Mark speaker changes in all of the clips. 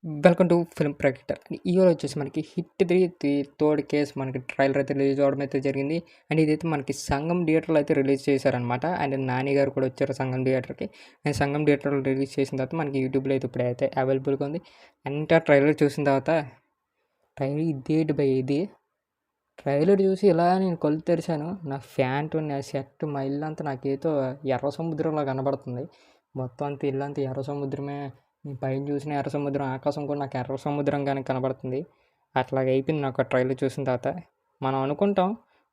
Speaker 1: Welcome to film projector. ఈరోజు వచ్చేసి మనకి హిట్ 3 థర్డ్ కేస్ మనకి ట్రైలర్ అయితే రిలీజ్ అవ్వడం అయితే జరిగింది. అండ్ ఇదైతే మనకి సంగం థియేటర్లో అయితే రిలీజ్ చేశారనమాట. అండ్ నాని గారు కూడా వచ్చారు సంగం థియేటర్కి. అండ్ సంగం థియేటర్లో రిలీజ్ చేసిన తర్వాత మనకి యూట్యూబ్లో అయితే ఇప్పుడైతే అవైలబుల్గా ఉంది. అండ్ ట్రైలర్ చూసిన తర్వాత ట్రైలర్ ఇదేంటి భయ్ ఇది, ట్రైలర్ చూసి ఇలా నేను కళ్ళు తెరిచాను. నా ప్యాంటు, నా షర్ట్, మా ఇల్లంతా నాకేదో ఎర్ర సముద్రంలో కనబడుతుంది. మొత్తం అంతా ఇల్లంతా ఎర్ర సముద్రమే. పైన చూసిన ఎర్ర సముద్రం, ఆకాశం కూడా నాకు ఎర్ర సముద్రంగానే కనబడుతుంది. అట్లాగ అయిపోయింది నాకు ఆ ట్రైలర్ చూసిన తర్వాత. మనం అనుకుంటాం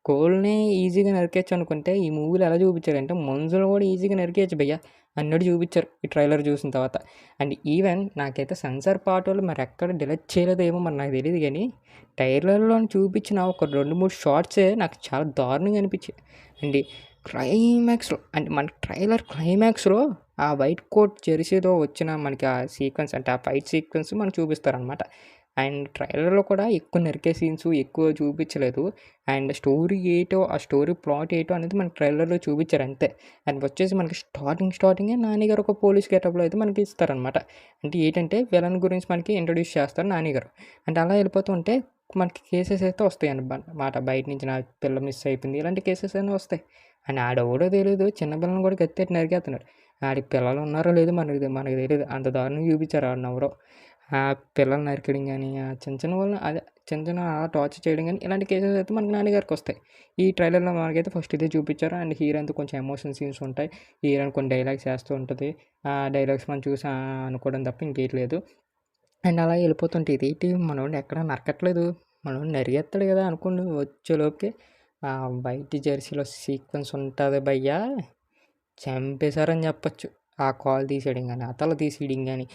Speaker 1: కోళ్ళని ఈజీగా నరికేయచ్చు అనుకుంటే, ఈ మూవీలో ఎలా చూపించారంటే మంజులు కూడా ఈజీగా నరికేయచ్చు భయ్య అన్నట్టు చూపించారు ఈ ట్రైలర్ చూసిన తర్వాత. అండ్ ఈవెన్ నాకైతే సెన్సార్ పార్ట్ వాళ్ళు మరి ఎక్కడ డిలీట్ చేయలేదేమో మరి నాకు తెలియదు, కానీ ట్రైలర్లో చూపించిన ఒక 2-3 షార్ట్సే నాకు చాలా దారుణంగా అనిపించాయి. అండ్ క్లైమాక్స్లో అంటే మన ట్రైలర్ క్లైమాక్స్లో ఆ వైట్ కోట్ జెర్సీతో వచ్చిన మనకి ఆ సీక్వెన్స్ అంటే ఆ ఫైట్ సీక్వెన్స్ మనకు చూపిస్తారనమాట. అండ్ ట్రైలర్లో కూడా ఎక్కువ నరికే సీన్స్ ఎక్కువ చూపించలేదు. అండ్ స్టోరీ ఏటో, ఆ స్టోరీ ప్లాట్ ఏటో అనేది మనకి ట్రైలర్లో చూపించారు అంతే. అండ్ వచ్చేసి మనకి స్టార్టింగే నానిగారు ఒక పోలీస్ గెటప్లో అయితే మనకి ఇస్తారనమాట. అంటే ఏంటంటే విలన్ గురించి మనకి ఇంట్రొడ్యూస్ చేస్తారు నానిగారు. అంటే అలా వెళ్ళిపోతుంటే మనకి కేసెస్ అయితే వస్తాయి అన్నమాట. బయట నుంచి నా పిల్ల మిస్ అయిపోయింది, ఇలాంటి కేసెస్ అన్నీ వస్తాయి. అండ్ ఆడెవడో తెలీదు, చిన్న పిల్లని కూడా కత్తెట్టి నరికేస్తున్నాడు. ఆడికి పిల్లలు ఉన్నారో లేదో మనకి మనకి తెలీదు. అంత దారుణంగా చూపించారు ఆడినెవరో. ఆ పిల్లల్ని నరికేయడం గానీ, ఆ చిన్న చిన్న వాళ్ళని అదే చిన్న చిన్న అలా టార్చర్ చేయడం గానీ, ఇలాంటి కేసెస్ అయితే మనకి నానిగారికి వస్తాయి. ఈ ట్రైలర్‌లో మనకైతే ఫస్ట్ ఇదే చూపించారు. అండ్ హీరోయిన్‌తో కొంచెం ఎమోషన్ సీన్స్ ఉంటాయి. హీరోయిన్ కొన్ని డైలాగ్స్ ఏస్తూ ఉంటది. ఆ డైలాగ్స్ మనం చూసి అనుకోవడం తప్ప ఇంకేటి లేదు. అండ్ అలా వెళ్ళిపోతుంటే ఇదేంటి మనోడిని ఎక్కడ నరకట్లేదు, మనోడిని నరికేస్తాడు కదా అనుకోండి, వచ్చేలోపుకి ఆ వైట్ జెర్సీలో సీక్వెన్స్ ఉంటది భయ్యా, చంపేశారని చెప్పొచ్చు. ఆ కాలు తీసేయడం గానీ, ఆ తల తీసేయడం గానీ,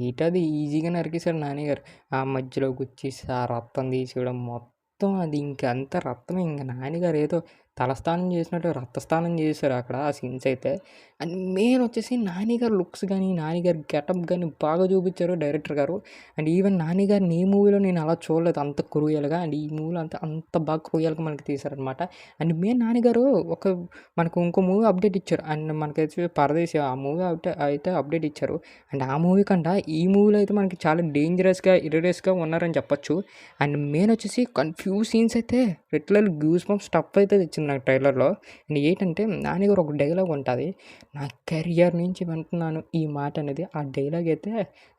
Speaker 1: ఏటది ఈజీగా నరికేశారు నాని గారు. ఆ మధ్యలో గుచ్చేసి ఆ రక్తం తీసేయడం మొత్తం అది ఇంక అంతా రక్తమే. ఇంక నాని గారు ఏదో తలస్నానం చేసినట్టు రక్తస్నానం చేశారు అక్కడ ఆ సీన్స్ అయితే. అండ్ మెయిన్ వచ్చేసి నాని గారి లుక్స్ గానీ, నాని గారి గెటప్ గానీ బాగా చూపించారు డైరెక్టర్ గారు. అండ్ ఈవెన్ నాని గారిని ఏ మూవీలో నేను అలా చూడలేదు అంత క్రూయల్‌గా. అండ్ ఈ మూవీలో అంత బాగా క్రూయల్‌గా మనకి తీశారనమాట. అండ్ మెయిన్ నాని గారు ఒక మనకు ఇంకో మూవీ అప్డేట్ ఇచ్చారు. అండ్ మనకైతే 'పరదేశి' ఆ మూవీ అయితే అప్డేట్ ఇచ్చారు. అండ్ ఆ మూవీ కంట ఈ మూవీలో అయితే మనకి చాలా డేంజరస్‌గా, ఇరిటేస్‌గా ఉన్నారని చెప్పొచ్చు. అండ్ మెయిన్ వచ్చేసి కన్‌ఫ్యూజ్ సీన్స్ అయితే లిటరల్లీ గూస్ బంప్స్ స్టఫ్ అయితే తెచ్చింది నాకు ట్రైలర్‌లో. అండ్ ఏంటంటే నాని గారు ఒక డైలాగ్ ఉంటది. నా కెరియర్ నుంచి వింటున్నాను ఈ మాట అనేది. ఆ డైలాగ్ అయితే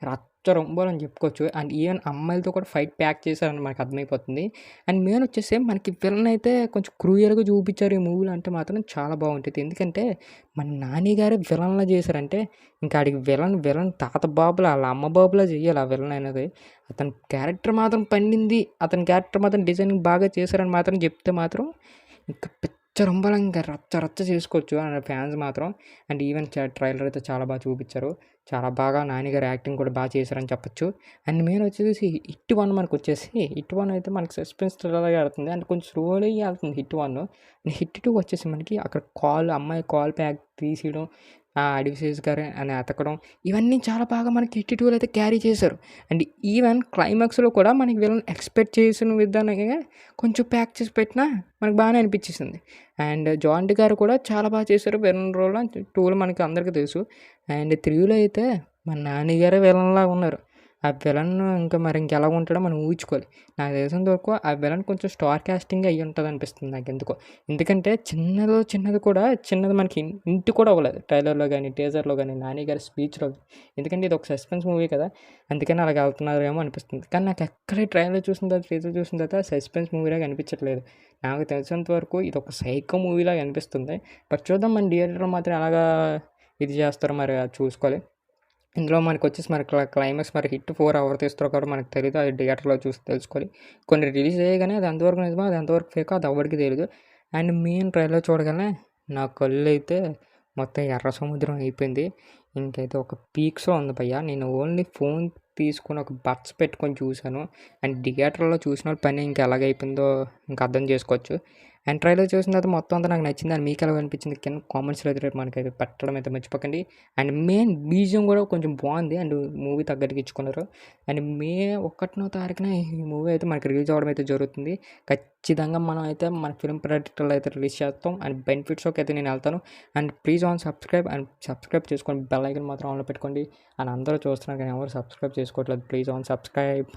Speaker 1: రచ్చరొంబలని చెప్పుకోవచ్చు. అండ్ ఈవెన్ అమ్మాయిలతో కూడా ఫైట్ ప్యాక్ చేశారని మనకు అర్థమైపోతుంది. అండ్ మెయిన్ వచ్చేసి మనకి విలన్ అయితే కొంచెం క్రూయల్‌గా చూపించారు ఈ మూవీలో అంటే మాత్రం చాలా బాగుంటది. ఎందుకంటే మన నాని గారే విలన్‌లా చేశారంటే ఇంకా ఆడికి విలన్ తాత బాబులా ఆళ్ళ అమ్మ బాబులా చేయాలి ఆ విలన్ అనేది. అతని క్యారెక్టర్ మాత్రం పండింది. అతని క్యారెక్టర్ మాత్రం డిజైనింగ్ బాగా చేశారని మాత్రం చెప్తే మాత్రం ఇంక పిచ్చరంబలంగా రచ్చ రచ్చ చేసుకోవచ్చు ఆ ఫ్యాన్స్ మాత్రం. అండ్ ఈవెన్ ట్రైలర్ అయితే చాలా బాగా చూపించారు. చాలా బాగా నాని గారి యాక్టింగ్ కూడా బాగా చేశారని చెప్పొచ్చు. అండ్ మెయిన్ వచ్చేసి హిట్ 1 మనకొచ్చేసి హిట్ 1 అయితే మనకి సస్పెన్స్ థ్రిల్లర్‌గా ఎళ్తుంది. అండ్ కొంచెం స్లోగా ఎళ్తుంది హిట్ 1. హిట్ 2 వచ్చేసి మనకి అక్కడ అమ్మాయి కాల్ ప్యాక్ తీసేయడం, అడివిశేష్ గారు అని ఎతకడం, ఇవన్నీ చాలా బాగా మనకి హిట్ 2లో అయితే క్యారీ చేశారు. అండ్ ఈవెన్ క్లైమాక్స్‌లో కూడా మనకి విలన్ ఎక్స్‌పెక్ట్ చేసిన విధానంగా కొంచెం ప్యాక్ చేసి పెట్టినా మనకు బానే అనిపించేసింది. అండ్ 'జాంటీ' గారు కూడా చాలా బాగా చేశారు విలన్ రోల్. 2లో మనకి అందరికీ తెలుసు. అండ్ 3లో అయితే మన నాని గారే విలన్‌లాగా ఉన్నారు. ఆ విలన్ ఇంకా మరి ఇంకెలా ఉంటాడో మనం ఊహించుకోవాలి. నాకు తెలిసినంత వరకు ఆ విలన్ కొంచెం స్టార్ కాస్టింగ్ అయ్యుంటదనిపిస్తుంది నాకెందుకో. ఎందుకంటే చిన్నది కూడా చిన్నది మనకి హింట్ కూడా అవ్వలేదు. ట్రైలర్‌లో గాని, టీజర్‌లో గాని, నాని గారి స్పీచ్‌లో. ఎందుకంటే ఇది ఒక సస్పెన్స్ మూవీ కదా! అందుకని అలాగ ఎళ్తున్నారేమో అనిపిస్తుంది. కానీ నాకు ఎక్కడ ఈ ట్రైలర్ చూసిన తర్వాత, టీజర్ చూసిన తర్వాత సస్పెన్స్ మూవీలాగా అనిపించట్లేదు. నాకు తెలిసినంత వరకు ఇదొక సైకో మూవీలాగా అనిపిస్తుంది. బట్ చూద్దాం మన థియేటర్‌లో మాత్రం ఎలాగా ఇది చేస్తారో మరి అది చూసుకోవాలి. ఇందులో మనకొచ్చేసి మరి క్లైమాక్స్ మరి హిట్ 4 ఎవరు తీస్తారో కూడా మనకు తెలీదు. అది థియేటర్‌లో చూసి తెలుసుకోవాలి. కొన్ని రిలీజ్ అయ్యాయి గానీ అది ఎంతవరకు నిజమో, అది ఎంతవరకు ఫేకో అది ఎవ్వడికి తెలీదు. అండ్ మెయిన్ ట్రైలర్ చూడగానే నా కళ్ళైతే మొత్తం ఎర్ర సముద్రం అయిపోయింది. ఇంకైతే ఒక పీక్స్‌లో ఉంది భయ్యా. నేను ఓన్లీ ఫోన్ తీసుకొని ఒక బడ్స్ పెట్టుకొని చూసాను. అండ్ థియేటర్‌లో చూసినోళ్ళ పని ఇంక ఎలాగైపోయిందో ఇంక అర్థం చేసుకోవచ్చు. అండ్ ట్రైలర్ చూసిన తర్వాత మొత్తం అంతా నాకు నచ్చింది. అండ్ మీకు ఎలా అనిపించింది కింద కామెంట్స్‌లో అయితే రేపు మనకైతే పెట్టడం అయితే మర్చిపోకండి. అండ్ మెయిన్ బీజీఎం కూడా కొంచెం బాగుంది. అండ్ మూవీ తగ్గట్టుగా ఇచ్చుకున్నారు. అండ్ మే 1 తారీఖున ఈ మూవీ అయితే మనకి రిలీజ్ అవ్వడం అయితే జరుగుతుంది. ఖచ్చితంగా మనం అయితే మన ఫిల్మ్ ప్రెడిక్టర్లో అయితే రిలీజ్ చేస్తాం. అండ్ బెనిఫిట్ షోకి అయితే నేను వెళ్తాను. అండ్ ప్లీజ్ సబ్స్క్రైబ్ చేసుకోండి. బెల్ ఐకాన్ మాత్రం ఆన్లో పెట్టుకోండి. అండ్ అందరూ చూస్తున్నారు కానీ ఎవరు సబ్స్క్రైబ్ చేసుకోవట్లేదు. Please subscribe.